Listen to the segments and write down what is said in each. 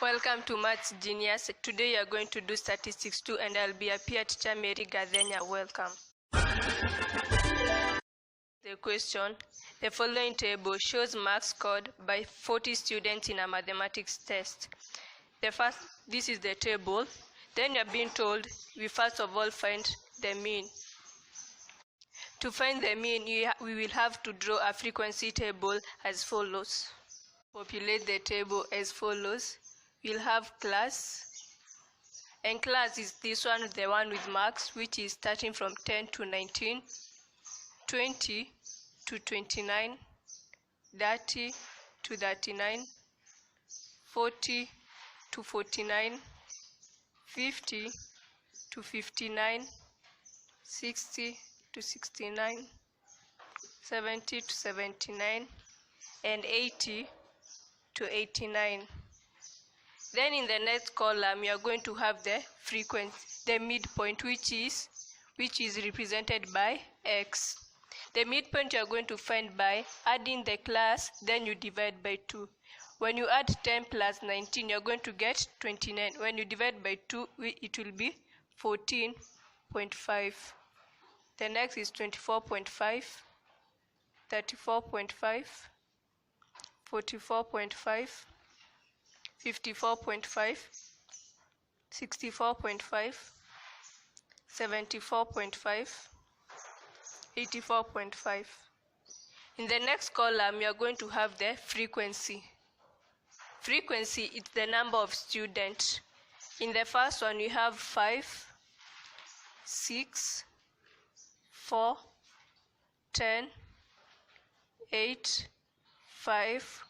Welcome to Maths Genius. Today you are going to do statistics 2 and I'll be a peer teacher, Mary Gadenya. Welcome. The question: the following table shows marks scored by 40 students in a mathematics test. This is the table. Then you're being told we first of all find the mean. To find the mean, we will have to draw a frequency table as follows. Populate the table as follows. We'll have class, and class is this one, the one with marks, which is starting from 10 to 19, 20 to 29, 30 to 39, 40 to 49, 50 to 59, 60 to 69, 70 to 79, and 80 to 89. Then in the next column, you are going to have the frequency, the midpoint, which is represented by x. The midpoint you are going to find by adding the class, then you divide by 2. When you add 10 plus 19, you are going to get 29. When you divide by 2, it will be 14.5. The next is 24.5, 34.5, 44.5, 54.5, 64.5, 74.5, 84.5. In the next column, you are going to have the frequency. Frequency is the number of students. In the first one, we have 5, 6, 4, 10, 8, 5,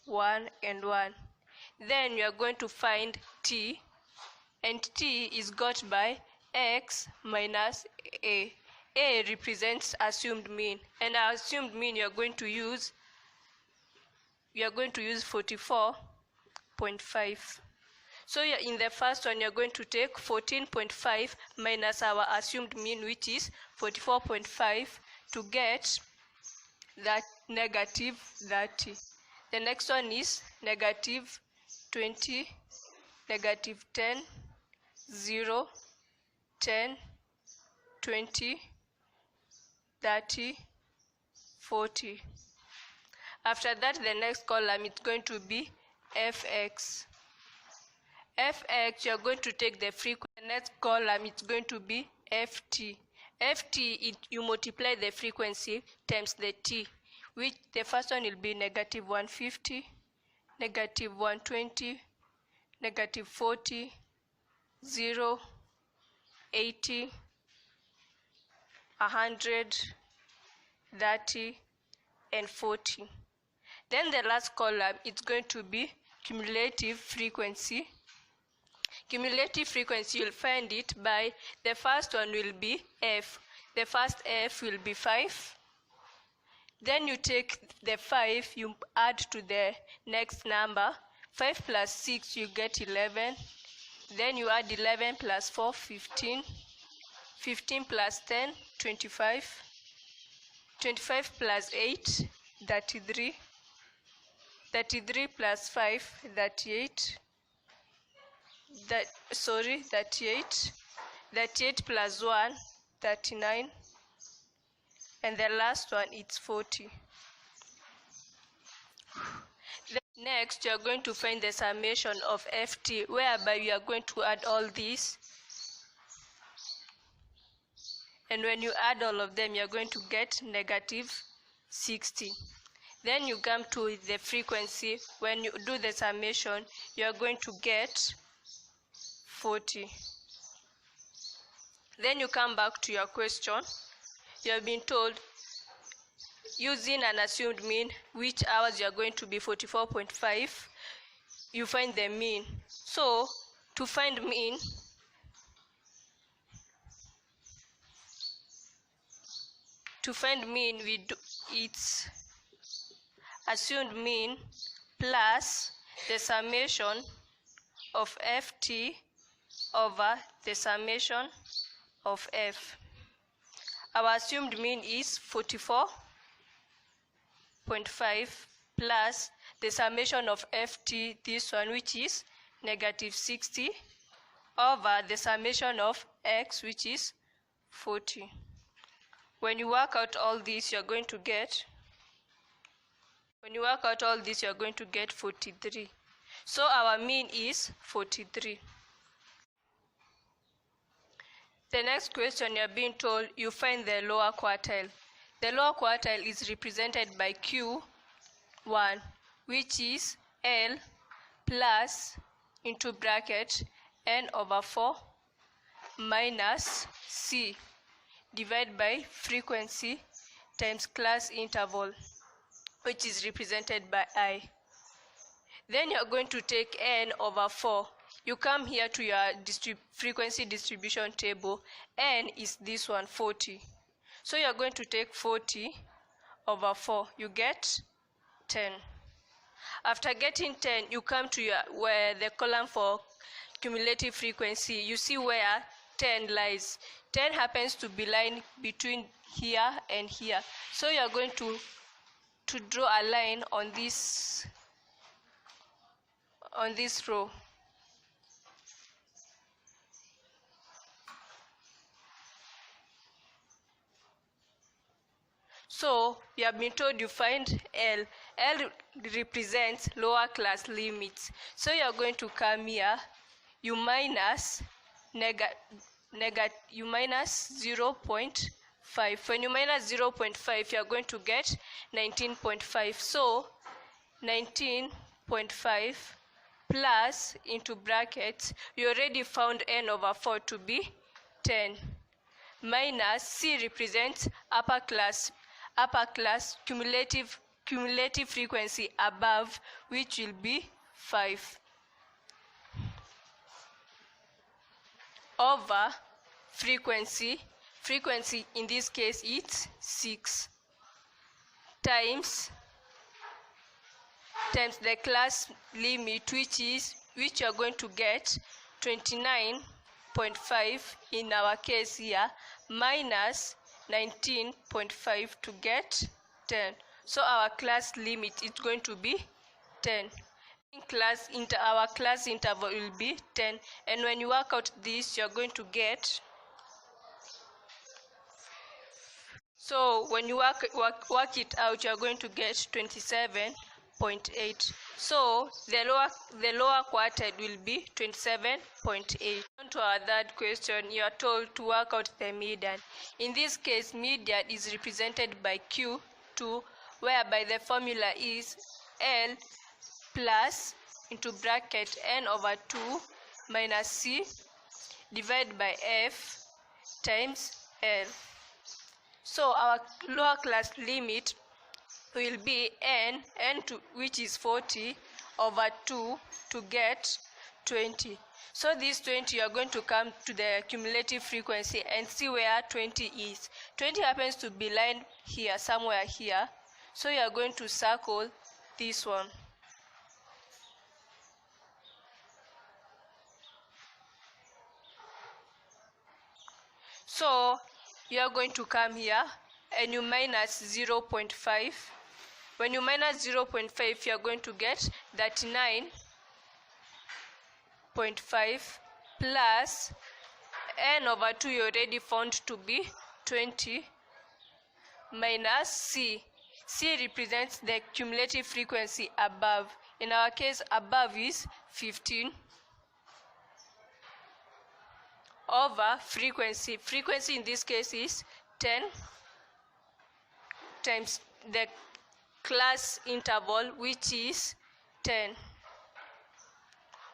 1, and 1. Then you are going to find t, and t is got by x minus a. A represents assumed mean, and our assumed mean you are going to use 44.5. So in the first one, you are going to take 14.5 minus our assumed mean, which is 44.5, to get that negative 30. The next one is negative 20, negative 10, 0, 10, 20, 30, 40. After that, the next column is going to be fx. Fx, you are going to take the frequency. The next column is going to be ft. Ft, you multiply the frequency times the t, which the first one will be negative 150, negative 120, negative 40, 0, 80, 100, 30, and 40. Then the last column is going to be cumulative frequency. Cumulative frequency, you'll find it by the first one will be f. The first f will be 5. Then you take the 5, you add to the next number. 5 plus 6, you get 11. Then you add 11 plus 4, 15. 15 plus 10, 25. 25 plus 8, 33. 33 plus 5, 38. 38. 38 plus 1, 39. And the last one is 40. Next, you are going to find the summation of ft, whereby you are going to add all these. And when you add all of them, you are going to get negative 60. Then you come to the frequency. When you do the summation, you are going to get 40. Then you come back to your question. You have been told, using an assumed mean, which hours you are going to be 44.5, you find the mean. So, to find mean, we do it's assumed mean plus the summation of ft over the summation of f. Our assumed mean is 44.5 plus the summation of ft, this one, which is negative 60, over the summation of x, which is 40. When you work out all this, you're going to get 43. So our mean is 43. The next question, you're being told you find the lower quartile. The lower quartile is represented by Q1, which is L plus into bracket n over 4 minus C divided by frequency times class interval, which is represented by I. Then you're going to take n over 4. You come here to your frequency distribution table. N is this one, 40. So you're going to take 40 over 4. You get 10. After getting 10, you come to where the column for cumulative frequency. You see where 10 lies. 10 happens to be lying between here and here. So you're going to draw a line on this row. So we have been told you find L. L represents lower class limits. So you are going to come here, you minus 0.5. When you minus 0.5, you are going to get 19.5. So 19.5 plus into brackets, you already found n over 4 to be 10. Minus C represents upper class cumulative frequency above, which will be 5, over frequency in this case it's 6, times the class limit, which you are going to get 29.5 in our case here, minus 19.5 to get 10. So our class limit is going to be 10. Our class interval will be 10. And when you work out this, you're going to get. So when you work it out, you're going to get 27.8. So the lower quartile will be 27.8. On to our third question, you are told to work out the median. In this case, median is represented by Q2, whereby the formula is L plus into bracket n over 2 minus C divided by F times L. So our lower class limit will be n which is 40 over 2 to get 20. So this 20, you are going to come to the cumulative frequency and see where 20 is. 20 happens to be lying here, somewhere here. So you are going to circle this one. So you are going to come here and you minus 0.5. When you minus 0.5, you are going to get 39.5 plus n over 2 you already found to be 20 minus C. C represents the cumulative frequency above. In our case, above is 15 over frequency. Frequency in this case is 10 times the class interval, which is 10.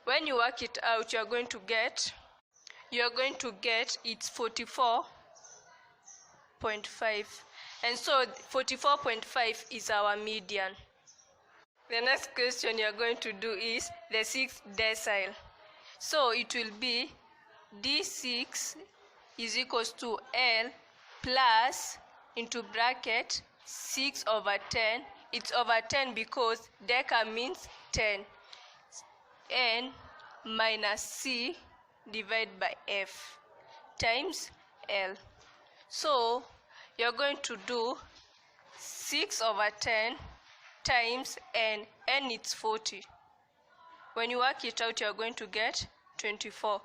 When you work it out, you are going to get it's 44.5. And so 44.5 is our median. The next question you are going to do is the 6th decile. So it will be D6 is equals to L plus into bracket 6 over 10. It's over 10 because deca means 10. N minus C divided by F times L. So you're going to do 6 over 10 times n. N it's 40. When you work it out, you're going to get 24.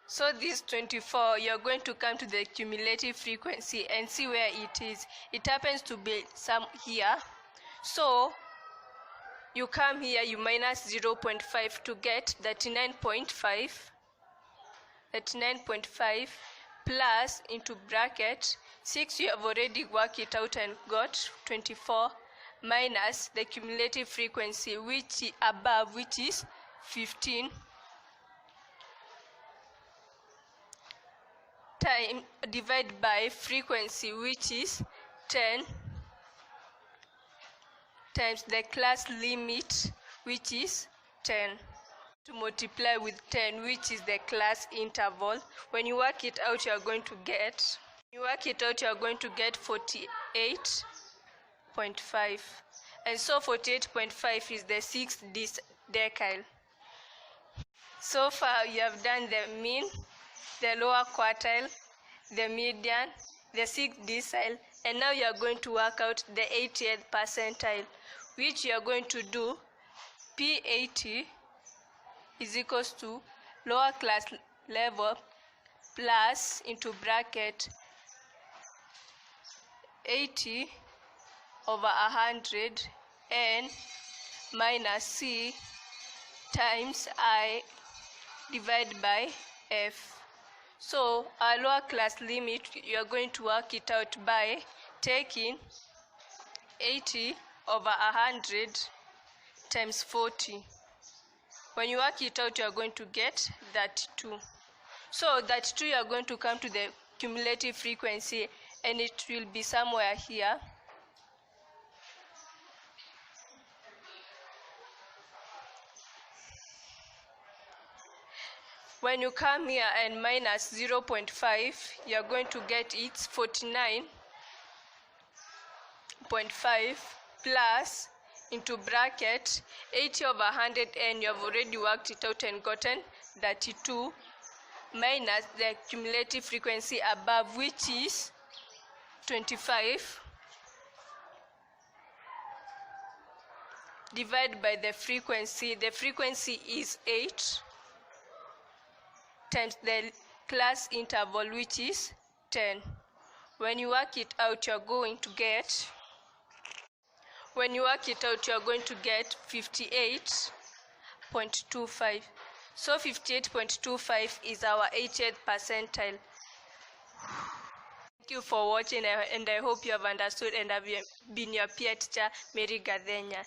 So this 24, you're going to come to the cumulative frequency and see where it is. It happens to be some here. So you come here, you minus 0.5 to get 39.5. 39.5 plus into bracket 6, you have already worked it out and got 24, minus the cumulative frequency which above, which is 15, time divided by frequency which is 10, times the class limit which is 10, to multiply with 10 which is the class interval. When you work it out, you are going to get 48.5, and so 48.5 is the 6th decile. So far you have done the mean, the lower quartile, the median, the 6th decile, and now you are going to work out the 80th percentile, which you are going to do P80 is equals to lower class level plus into bracket 80 over 100 n minus c times I divided by f. So our lower class limit, you are going to work it out by taking 80 over 100 times 40. When you work it out, you are going to get 32. So 32, you are going to come to the cumulative frequency, and it will be somewhere here. When you come here and minus 0.5, you are going to get it's 49.5 plus into bracket 80 over 100 n, you have already worked it out and gotten 32, minus the cumulative frequency above which is 25, divided by the frequency is 8, times the class interval which is 10. When you work it out, you are going to get 58.25. So 58.25 is our 80th percentile. Thank you for watching, and I hope you have understood and have been your peer teacher, Mary Gadenya.